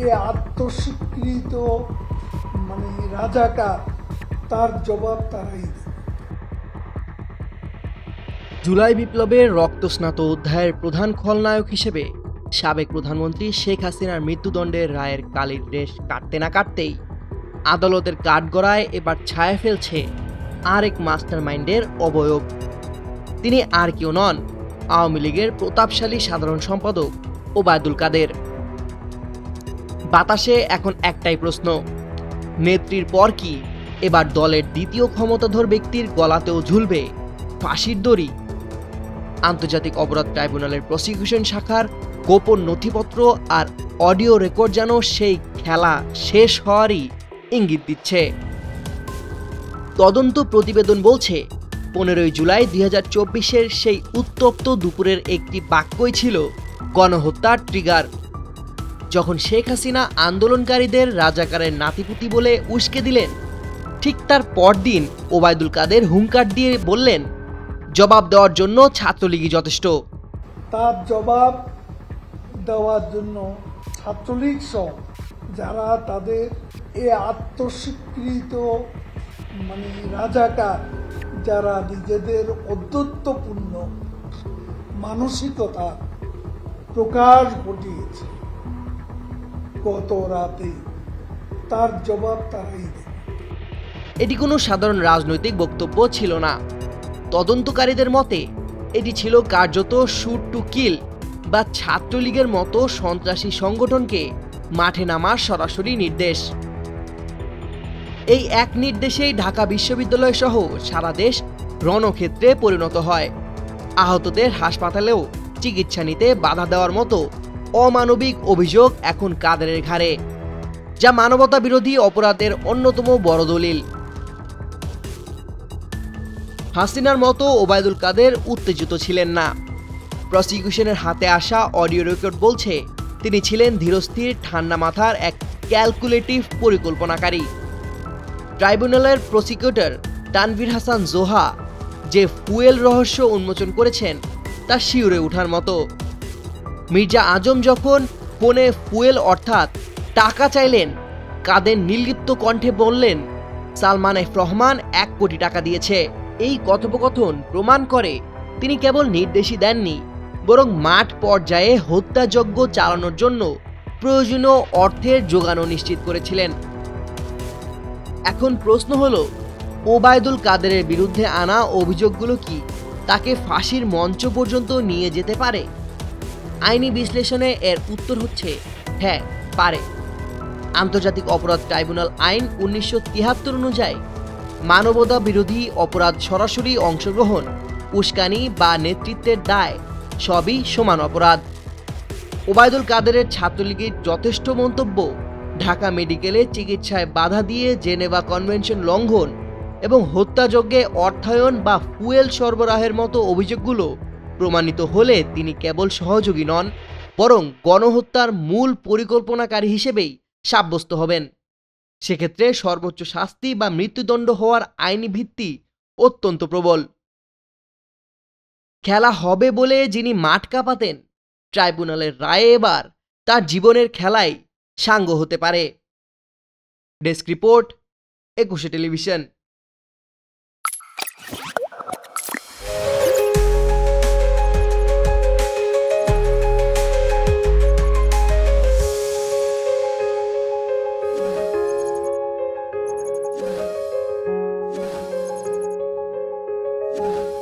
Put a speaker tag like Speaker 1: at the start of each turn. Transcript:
Speaker 1: এ আত্মস্বীকৃত রাজাকার, তার জবাব তারাই দেবে।
Speaker 2: জুলাই বিপ্লবের রক্তস্নাত অধ্যায়ের প্রধান খলনায়ক হিসেবে সাবেক প্রধানমন্ত্রী শেখ হাসিনার মৃত্যুদণ্ডের রায়ের কালির রেশ কাটতে না কাটতেই আদালতের কাঠগড়ায় এবার ছায়া ফেলছে আরেক মাস্টারমাইন্ডের অবয়ব। তিনি আর কেউ নন, আওয়ামী লীগের প্রতাপশালী সাধারণ সম্পাদক ওবায়দুল কাদের। বাতাসে এখন একটাই প্রশ্ন, নেত্রীর পর কি এবার দলের দ্বিতীয় ক্ষমতাধর ব্যক্তির গলাতেও ঝুলবে ফাঁসির দড়ি? আন্তর্জাতিক অপরাধ ট্রাইব্যুনালের প্রসিকিউশন শাখার গোপন নথিপত্র আর অডিও রেকর্ড যেন সেই খেলা শেষ হওয়ারই ইঙ্গিত দিচ্ছে। তদন্ত প্রতিবেদন বলছে 15 জুলাই 2024-এর সেই উত্তপ্ত দুপুরের একটি বাক্যই ছিল গণহত্যার ট্রিগার। যখন শেখ হাসিনা আন্দোলনকারীদের রাজাকারের নাতিপুতি বলে উস্কে দিলেন, ঠিক তার পরদিন ওবায়দুল কাদের হুঙ্কার দিয়ে বললেন, জবাব দেওয়ার জন্য ছাত্রলীগই যথেষ্ট।
Speaker 1: তার জবাব দেওয়ার জন্য ছাত্রলীগ সহ যারা তাদের এ আত্মস্বীকৃত রাজাকার, যারা নিজেদের অদ্যত্বপূর্ণ মানসিকতা প্রকাশ ঘটিয়েছে গত রাতে, তার জবাব তারাই দেবে।
Speaker 2: এটি কোনো সাধারণ রাজনৈতিক বক্তব্য ছিল না। তদন্তকারীদের মতে এটি ছিল কার্যত শুট টু কিল বা ছাত্রলীগের মতো সন্ত্রাসী সংগঠনকে মাঠে নামার সরাসরি নির্দেশ। এই এক নির্দেশেই ঢাকা বিশ্ববিদ্যালয় সহ সারা দেশ রণক্ষেত্রে পরিণত হয়। আহতদের হাসপাতালেও চিকিৎসা নিতে বাধা দেওয়ার মতো অমানবিক অভিযোগ এখন কাদেরের ঘাড়ে, যা মানবতা বিরোধী অপরাধের অন্যতম বড় দলিল। হাসিনার মতো ওবায়দুল কাদের উত্তেজিত ছিলেন না। প্রসিকিউশনের হাতে আসা অডিও রেকর্ড বলছে তিনি ছিলেন ধীরস্থির, ঠান্ডা মাথার এক ক্যালকুলেটিভ পরিকল্পনাকারী। ট্রাইব্যুনালের প্রসিকিউটর তানভীর হাসান জোহা যে ফুয়েল রহস্য উন্মোচন করেছেন তা শিউরে ওঠার মতো। মির্জা আজম যখন ফোনে ফুয়েল অর্থাৎ টাকা চাইলেন, কাদের নির্লিপ্ত কণ্ঠে বললেন সালমান এফ রহমান 1 কোটি টাকা দিয়েছে। এই কথোপকথন প্রমাণ করে তিনি কেবল নির্দেশই দেননি, বরং মাঠ পর্যায়ে হত্যাযজ্ঞ চালানোর জন্য প্রয়োজনীয় অর্থের যোগানও নিশ্চিত করেছিলেন। এখন প্রশ্ন হলো, ওবায়দুল কাদেরের বিরুদ্ধে আনা অভিযোগগুলো কি তাকে ফাঁসির মঞ্চ পর্যন্ত নিয়ে যেতে পারে? আইনি বিশ্লেষণে এর উত্তর হচ্ছে হ্যাঁ, পারে। আন্তর্জাতিক অপরাধ ট্রাইব্যুনাল আইন 1973 অনুযায়ী মানবতা বিরোধী অপরাধ, সরাসরি অংশগ্রহণ, উস্কানি বা নেতৃত্বের দায় সবই সমান অপরাধ। ওবায়দুল কাদেরের ছাত্রলীগের যথেষ্ট মন্তব্য, ঢাকা মেডিকেলে চিকিৎসায় বাধা দিয়ে জেনেভা কনভেনশন লঙ্ঘন এবং হত্যাযজ্ঞে অর্থায়ন বা ফুয়েল সরবরাহের মতো অভিযোগগুলো প্রমাণিত হলে তিনি কেবল সহযোগী নন, বরং গণহত্যার মূল পরিকল্পনাকারী হিসেবেই সাব্যস্ত হবেন। সেক্ষেত্রে সর্বোচ্চ শাস্তি বা মৃত্যুদণ্ড হওয়ার আইনি ভিত্তি অত্যন্ত প্রবল। খেলা হবে বলে যিনি মাঠ কাঁপাতেন, ট্রাইব্যুনালের রায়ে এবার তার জীবনের খেলায় সাঙ্গ হতে পারে। ডেস্ক রিপোর্ট, 21শে টেলিভিশন।
Speaker 1: Yeah.